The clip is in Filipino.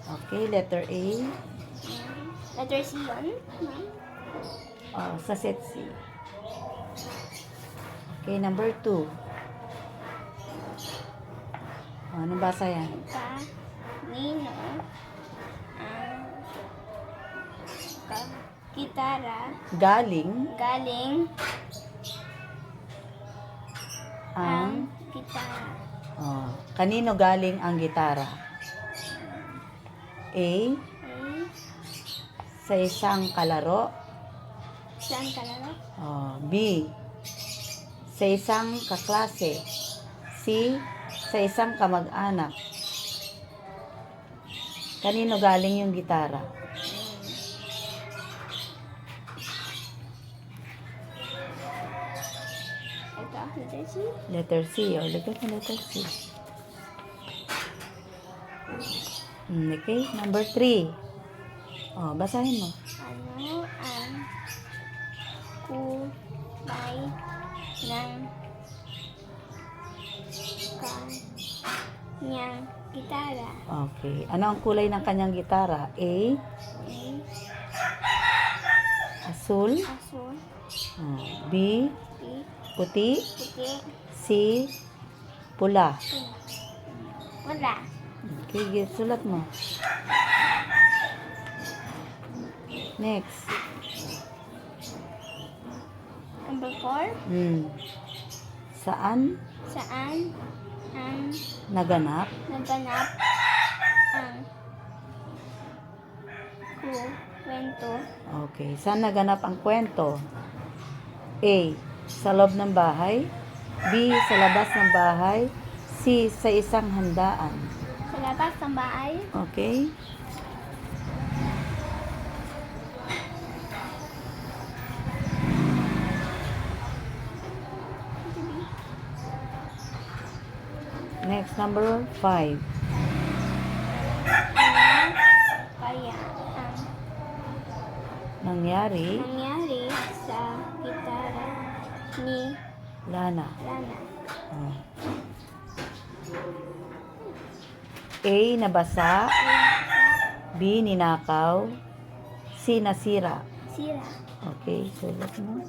Okay, letter A. Letter C yun, ma'am. Oh, sa set C. Okay, number 2. Oh, ano basa yan? Kanino ang gitara Galing galing ang... ang gitara? Oh, kanino galing ang gitara? A. Sa isang kalaro. Saan ka lalo? Oh, B. Sa isang kaklase. C. Sa isang kamag-anak. Kanino galing yung gitara? Ito, letter C. Letter C. O, lagyan mo letter C. Okay, number 3. Oh, basahin mo. Ano ang kulay ng kanyang gitara? Okay. Ano ang kulay ng kanyang gitara? A. Asul. Asul. Oh, B. B. Puti. Puti. C. Pula. Wala. Okay, sulat mo. Next. Number 4. Saan Saan ang naganap naganap ang kwento? Okay. Saan naganap ang kwento? A. Sa loob ng bahay. B. Sa labas ng bahay. C. Sa isang handaan. Sa labas ng bahay? Okay? Next, number 5. Ano kaya ang Nangyari nangyari sa gitara ni Lana. Lana? Oh. A. Nabasa. B. Ninakaw. C. Nasira. Sira. Okay, sulat mo.